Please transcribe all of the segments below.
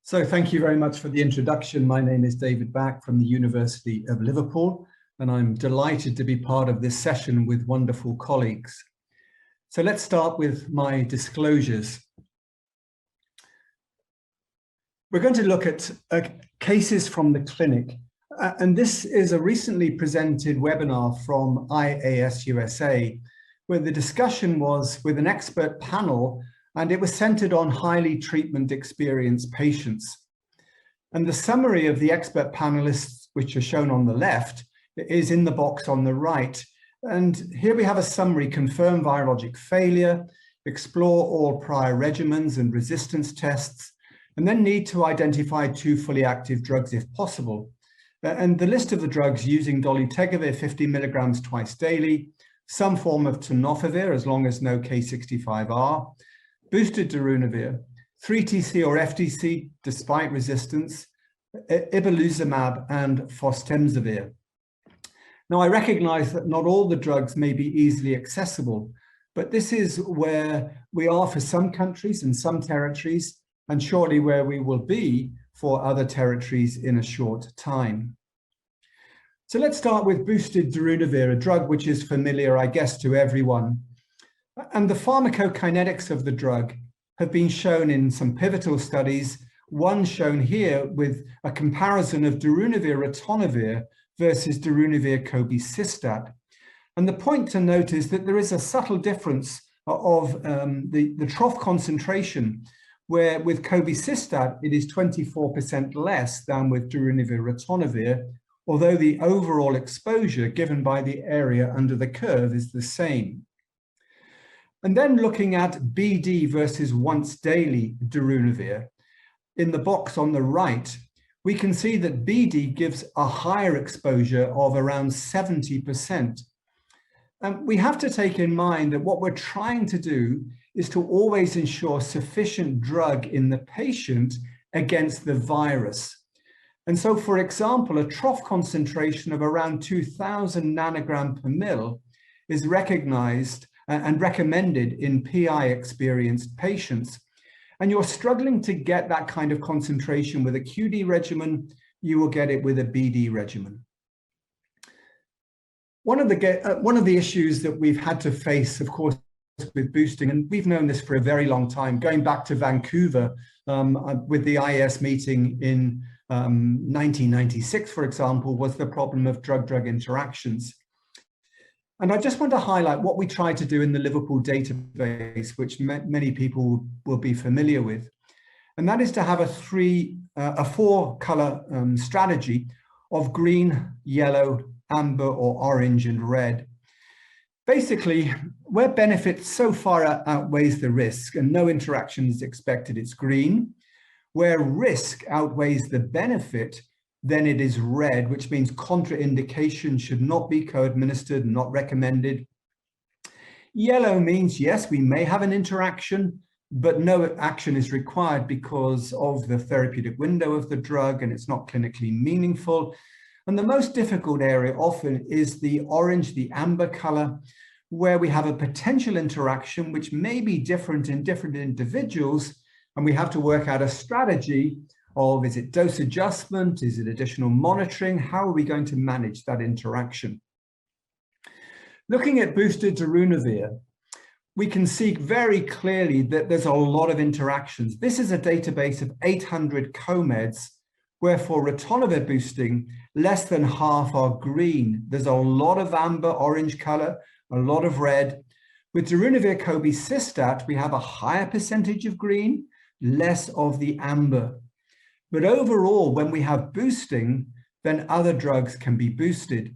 So thank you very much for the introduction. My name is David Back from the University of Liverpool, and I'm delighted to be part of this session with wonderful colleagues. So let's start with my disclosures. We're going to look at cases from the clinic, and this is a recently presented webinar from IAS USA, where the discussion was with an expert panel, and it was centered on highly treatment experienced patients. And the summary of the expert panelists, which are shown on the left, is in the box on the right. And here we have a summary: confirm virologic failure, explore all prior regimens and resistance tests, and then need to identify 2 fully active drugs if possible. And the list of the drugs using Dolutegravir 50 milligrams twice daily, some form of Tenofovir as long as no K65R, boosted Darunavir, 3TC or FTC despite resistance, Ibalizumab and Fostemsavir. Now, I recognize that not all the drugs may be easily accessible, but this is where we are for some countries and some territories, and shortly where we will be for other territories in a short time. So let's start with boosted Darunavir, a drug which is familiar, I guess, to everyone. And the pharmacokinetics of the drug have been shown in some pivotal studies, one shown here with a comparison of Darunavir ritonavir versus Darunavir cobicistat. And the point to note is that there is a subtle difference of the trough concentration, where with cobicistat it is 24% less than with Darunavir ritonavir, although the overall exposure given by the area under the curve is the same. And then looking at BD versus once daily Darunavir, in the box on the right, we can see that BD gives a higher exposure of around 70%. And we have to take in mind that what we're trying to do is to always ensure sufficient drug in the patient against the virus. And so, for example, a trough concentration of around 2000 nanogram per mil is recognized and recommended in PI experienced patients. And you're struggling to get that kind of concentration with a QD regimen, you will get it with a BD regimen. One of the issues that we've had to face, of course, with boosting, and we've known this for a very long time, going back to Vancouver with the IAS meeting in 1996, for example, was the problem of drug-drug interactions. And I just want to highlight what we try to do in the Liverpool database, which many people will be familiar with. And that is to have a 4-color strategy of green, yellow, amber, or orange and red. Basically, where benefit so far outweighs the risk and no interaction is expected, it's green. Where risk outweighs the benefit, then it is red, which means contraindication, should not be co-administered, not recommended. Yellow means, yes, we may have an interaction, but no action is required because of the therapeutic window of the drug and it's not clinically meaningful. And the most difficult area often is the orange, the amber color, where we have a potential interaction which may be different in different individuals, and we have to work out a strategy of, is it dose adjustment? Is it additional monitoring? How are we going to manage that interaction? Looking at boosted Darunavir, we can see very clearly that there's a lot of interactions. This is a database of 800 co-meds, where for ritonavir boosting, less than half are green. There's a lot of amber, orange color, a lot of red. With Darunavir cobicistat, we have a higher percentage of green, less of the amber. But overall, when we have boosting, then other drugs can be boosted.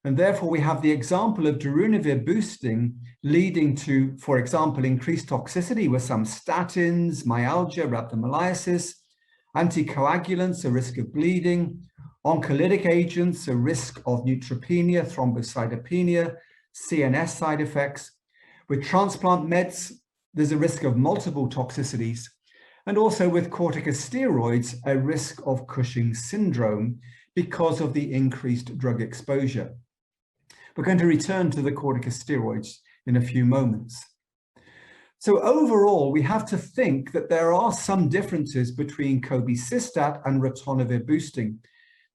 And therefore, we have the example of Darunavir boosting leading to, for example, increased toxicity with some statins, myalgia, rhabdomyolysis, anticoagulants, a risk of bleeding, oncolytic agents, a risk of neutropenia, thrombocytopenia, CNS side effects. With transplant meds, there's a risk of multiple toxicities. And also with corticosteroids, a risk of Cushing's syndrome because of the increased drug exposure. We're going to return to the corticosteroids in a few moments. So overall, we have to think that there are some differences between cobicistat and ritonavir boosting.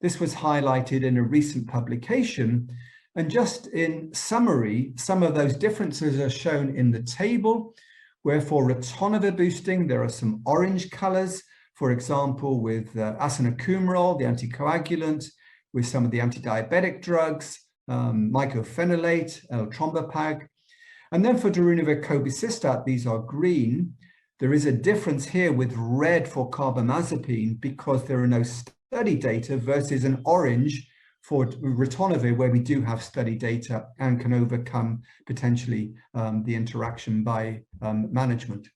This was highlighted in a recent publication. And just in summary, some of those differences are shown in the table, where for ritonavir boosting, there are some orange colors, for example, with acinocumarol, the anticoagulant, with some of the anti-diabetic drugs, mycophenolate, L-trombopag. And then for darunavir cobicistat, these are green. There is a difference here with red for carbamazepine because there are no study data versus an orange for ritonavir, where we do have study data and can overcome potentially the interaction by management.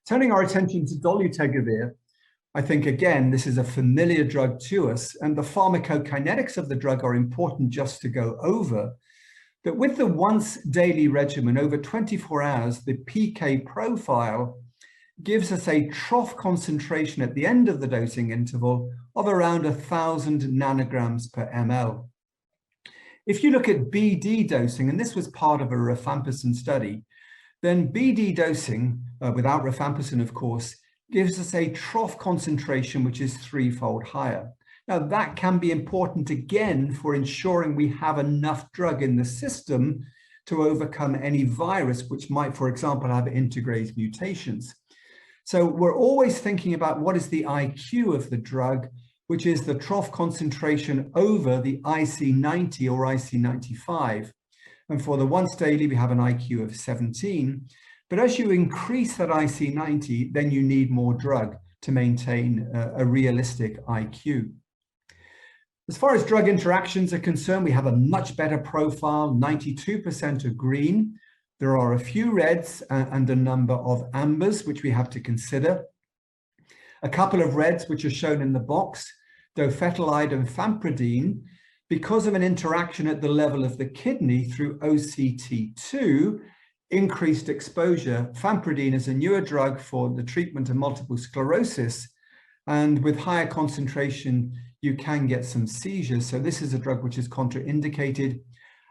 Turning our attention to dolutegravir, I think, again, this is a familiar drug to us, and the pharmacokinetics of the drug are important just to go over. That with the once daily regimen over 24 hours, the PK profile gives us a trough concentration at the end of the dosing interval of around 1,000 nanograms per ml. If you look at BD dosing, and this was part of a rifampicin study, then BD dosing, without rifampicin of course, gives us a trough concentration which is 3-fold higher. Now that can be important again for ensuring we have enough drug in the system to overcome any virus which might, for example, have integrase mutations. So we're always thinking about what is the IQ of the drug, which is the trough concentration over the IC90 or IC95. And for the once daily, we have an IQ of 17. But as you increase that IC90, then you need more drug to maintain a realistic IQ. As far as drug interactions are concerned, we have a much better profile. 92% are green. There are a few reds and a number of ambers, which we have to consider. A couple of reds, which are shown in the box, dofetilide and fampridine, because of an interaction at the level of the kidney through OCT2, increased exposure. Fampridine is a newer drug for the treatment of multiple sclerosis, and with higher concentration, you can get some seizures. So this is a drug which is contraindicated.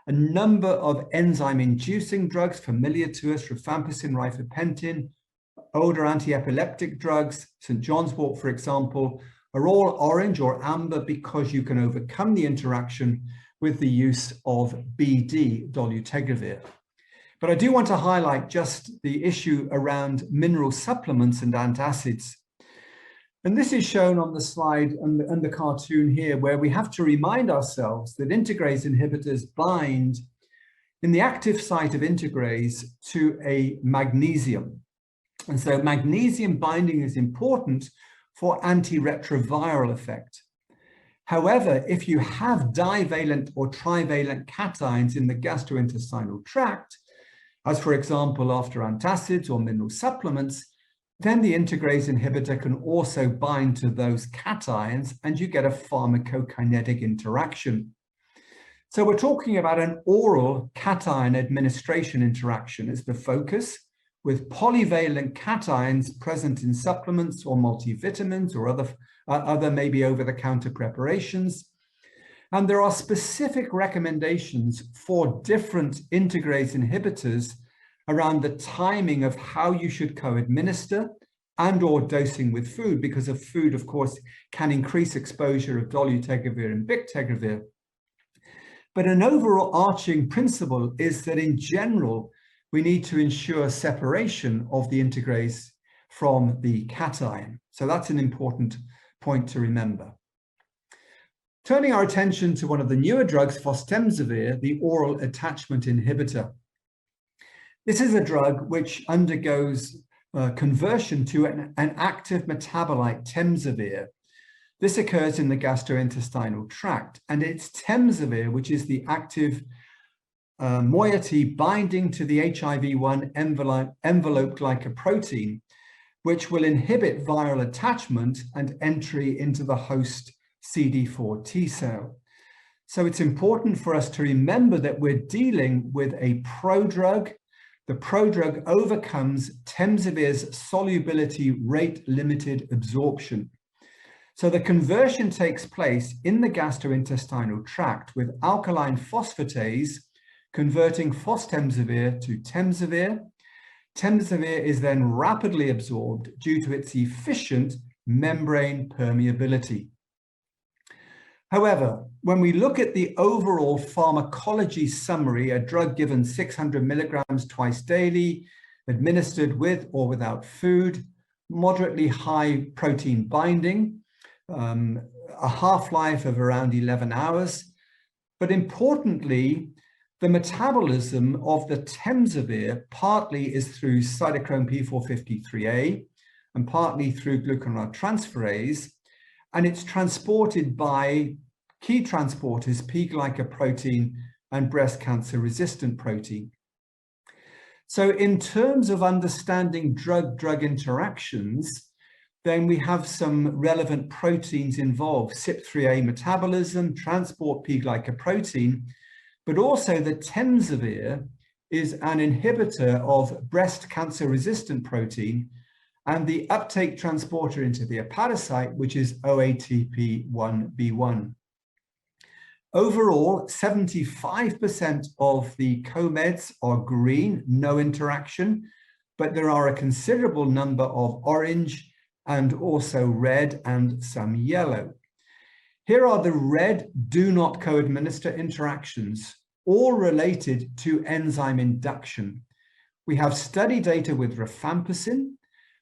A number of enzyme-inducing drugs familiar to us, rifampicin, rifapentine, older anti-epileptic drugs, St. John's wort, for example, are all orange or amber because you can overcome the interaction with the use of BD, dolutegravir. But I do want to highlight just the issue around mineral supplements and antacids. And this is shown on the slide and the cartoon here, where we have to remind ourselves that integrase inhibitors bind in the active site of integrase to a magnesium. And so magnesium binding is important for antiretroviral effect. However, if you have divalent or trivalent cations in the gastrointestinal tract, as for example after antacids or mineral supplements, then the integrase inhibitor can also bind to those cations and you get a pharmacokinetic interaction. So we're talking about an oral cation administration interaction as the focus, with polyvalent cations present in supplements or multivitamins or other maybe over-the-counter preparations. And there are specific recommendations for different integrase inhibitors around the timing of how you should co-administer and or dosing with food, because of food, of course, can increase exposure of dolutegravir and bictegravir. But an overarching principle is that in general, we need to ensure separation of the integrase from the cation. So that's an important point to remember. Turning our attention to one of the newer drugs, Fostemsavir, the oral attachment inhibitor. This is a drug which undergoes conversion to an active metabolite, Temsavir. This occurs in the gastrointestinal tract, and it's Temsavir which is the active moiety binding to the HIV-1 envelope glycoprotein, which will inhibit viral attachment and entry into the host CD4 T cell. So it's important for us to remember that we're dealing with a prodrug. The prodrug overcomes Temsavir's solubility rate limited absorption. So the conversion takes place in the gastrointestinal tract with alkaline phosphatase converting Fostemsavir to Temsavir. Temsavir is then rapidly absorbed due to its efficient membrane permeability. However, when we look at the overall pharmacology summary, a drug given 600 milligrams twice daily, administered with or without food, moderately high protein binding, a half-life of around 11 hours, but importantly, the metabolism of the Temsavir partly is through cytochrome P453A and partly through glucuronidtransferase, and it's transported by key transporters, P-glycoprotein and breast cancer-resistant protein. So in terms of understanding drug-drug interactions, then we have some relevant proteins involved, CYP3A metabolism, transport P-glycoprotein, but also the Temsavir is an inhibitor of breast cancer-resistant protein and the uptake transporter into the hepatocyte, which is OATP1B1. Overall, 75% of the co-meds are green, no interaction, but there are a considerable number of orange and also red and some yellow. Here are the red do not co-administer interactions, all related to enzyme induction. We have study data with rifampicin,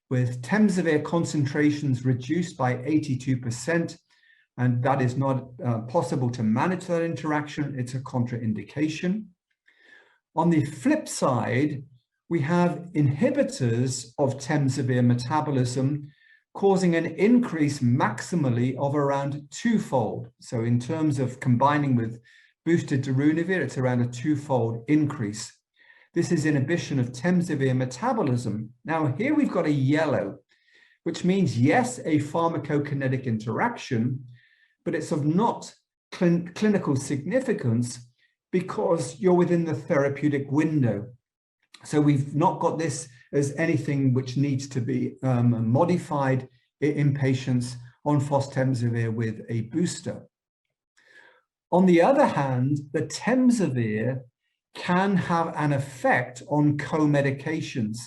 with Temsavir concentrations reduced by 82%, and that is not possible to manage that interaction. It's a contraindication. On the flip side, we have inhibitors of Temsavir metabolism causing an increase maximally of around twofold. So in terms of combining with boosted Darunavir, it's around a twofold increase. This is inhibition of Temsavir metabolism. Now here we've got a yellow, which means yes, a pharmacokinetic interaction, but it's of not clinical significance because you're within the therapeutic window. So we've not got this as anything which needs to be modified in patients on Fostemsavir with a booster. On the other hand, the Temsavir can have an effect on co-medications.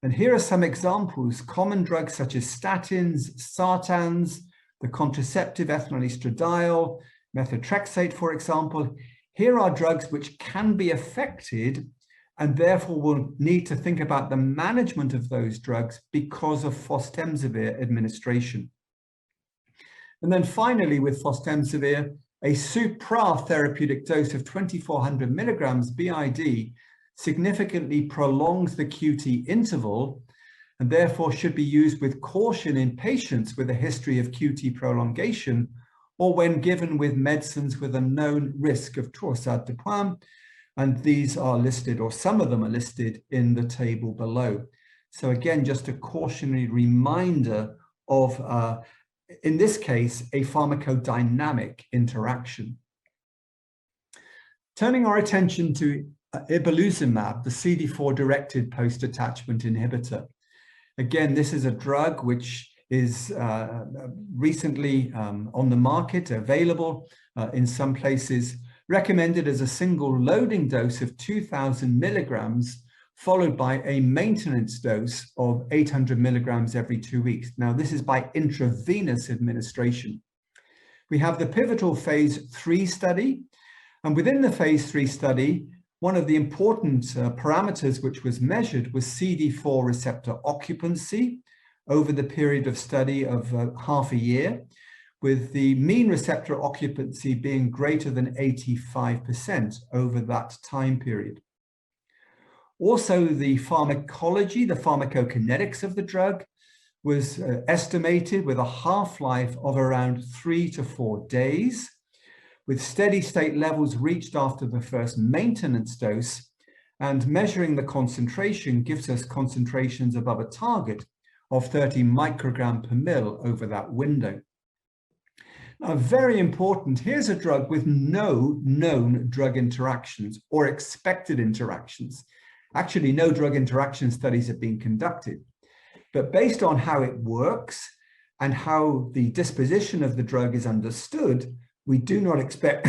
And here are some examples: common drugs such as statins, sartans, the contraceptive ethinyl estradiol, methotrexate, for example. Here are drugs which can be affected, and therefore we'll need to think about the management of those drugs because of Fostemsavir administration. And then finally, with Fostemsavir, a supratherapeutic dose of 2400 milligrams BID significantly prolongs the QT interval and therefore should be used with caution in patients with a history of QT prolongation or when given with medicines with a known risk of torsade de pointes. And these are listed, or some of them are listed in the table below. So again, just a cautionary reminder of, in this case, a pharmacodynamic interaction. Turning our attention to Ibalizumab, the CD4-directed post-attachment inhibitor. Again, this is a drug which is recently on the market, available in some places, recommended as a single loading dose of 2000 milligrams, followed by a maintenance dose of 800 milligrams every 2 weeks. Now, this is by intravenous administration. We have the pivotal phase 3 study, and within the phase 3 study, one of the important parameters which was measured was CD4 receptor occupancy over the period of study of half a year, with the mean receptor occupancy being greater than 85% over that time period. Also, the pharmacology, the pharmacokinetics of the drug was estimated with a half-life of around 3 to 4 days, with steady state levels reached after the first maintenance dose, and measuring the concentration gives us concentrations above a target of 30 microgram per mil over that window. Now, very important, here's a drug with no known drug interactions or expected interactions. Actually, no drug interaction studies have been conducted, but based on how it works and how the disposition of the drug is understood, we do not expect,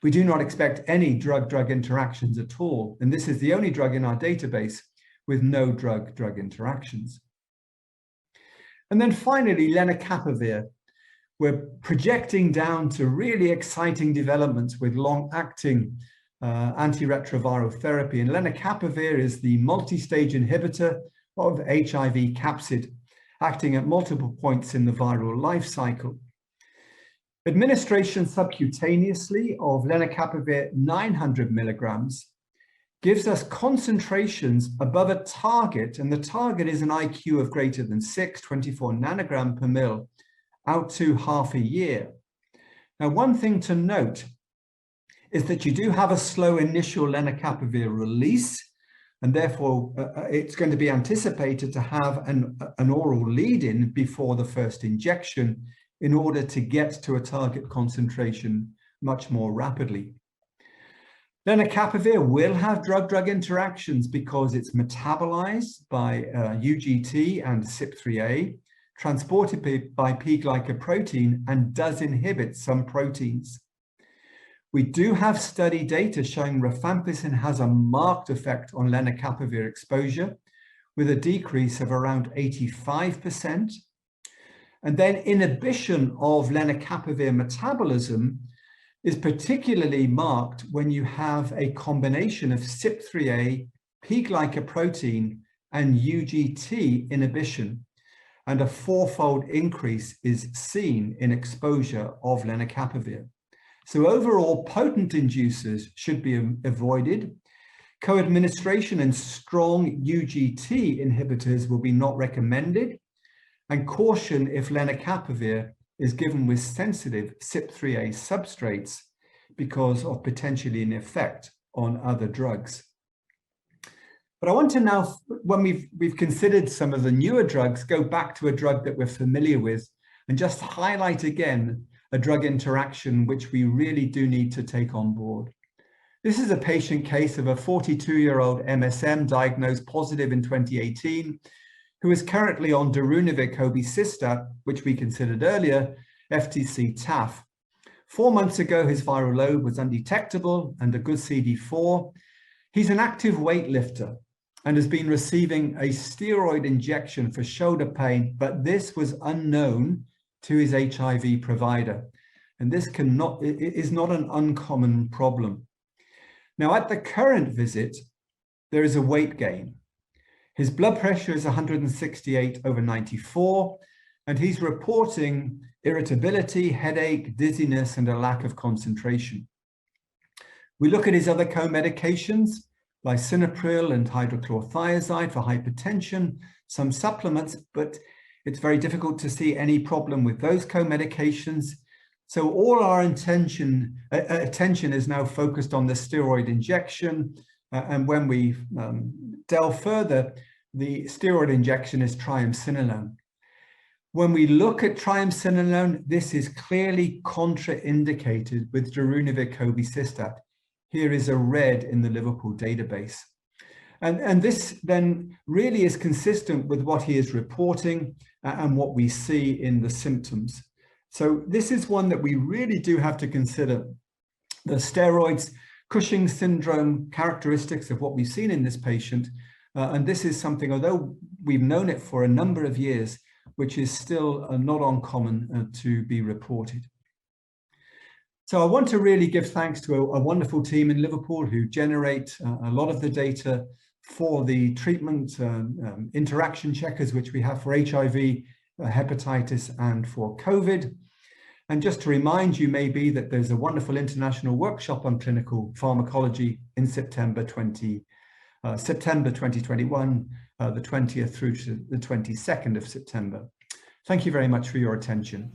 we do not expect any drug-drug interactions at all. And this is the only drug in our database with no drug-drug interactions. And then finally, Lenacapavir. We're projecting down to really exciting developments with long-acting antiretroviral therapy. And Lenacapavir is the multi-stage inhibitor of HIV capsid, acting at multiple points in the viral life cycle. Administration subcutaneously of Lenacapavir 900 milligrams gives us concentrations above a target, and the target is an IQ of greater than 6, 24 nanogram per mil, out to half a year. Now, one thing to note is that you do have a slow initial Lenacapavir release, and therefore it's going to be anticipated to have an oral lead-in before the first injection in order to get to a target concentration much more rapidly. Lenacapavir will have drug-drug interactions because it's metabolized by UGT and CYP3A, transported by P-glycoprotein, and does inhibit some proteins. We do have study data showing rifampicin has a marked effect on Lenacapavir exposure, with a decrease of around 85%. And then inhibition of Lenacapavir metabolism is particularly marked when you have a combination of CYP3A, P-glycoprotein, and UGT inhibition, and a fourfold increase is seen in exposure of Lenacapavir. So overall, potent inducers should be avoided. Co-administration and strong UGT inhibitors will be not recommended, and caution if Lenacapavir is given with sensitive CYP3A substrates because of potentially an effect on other drugs. But I want to now, when we've considered some of the newer drugs, go back to a drug that we're familiar with and just highlight again a drug interaction which we really do need to take on board. This is a patient case of a 42-year-old MSM diagnosed positive in 2018, who is currently on Darunavir cobicistat, which we considered earlier, FTC TAF. 4 months ago, his viral load was undetectable and a good CD4. He's an active weightlifter and has been receiving a steroid injection for shoulder pain, but this was unknown to his HIV provider. And this is not an uncommon problem. Now, at the current visit, there is a weight gain. His blood pressure is 168/94, and he's reporting irritability, headache, dizziness, and a lack of concentration. We look at his other co-medications, lisinopril and hydrochlorothiazide for hypertension, some supplements, but it's very difficult to see any problem with those co-medications. So all our attention is now focused on the steroid injection, and when we delve further, the steroid injection is triamcinolone. When we look at triamcinolone, this is clearly contraindicated with Darunavir cobicistat. Here is a red in the Liverpool database. And this then really is consistent with what he is reporting and what we see in the symptoms. So this is one that we really do have to consider. The steroids, Cushing's syndrome characteristics of what we've seen in this patient. And this is something, although we've known it for a number of years, which is still not uncommon to be reported. So I want to really give thanks to a wonderful team in Liverpool who generate a lot of the data for the treatment interaction checkers, which we have for HIV, hepatitis, and for COVID. And just to remind you maybe that there's a wonderful international workshop on clinical pharmacology in September 2021, the 20th through to the 22nd of September. Thank you very much for your attention.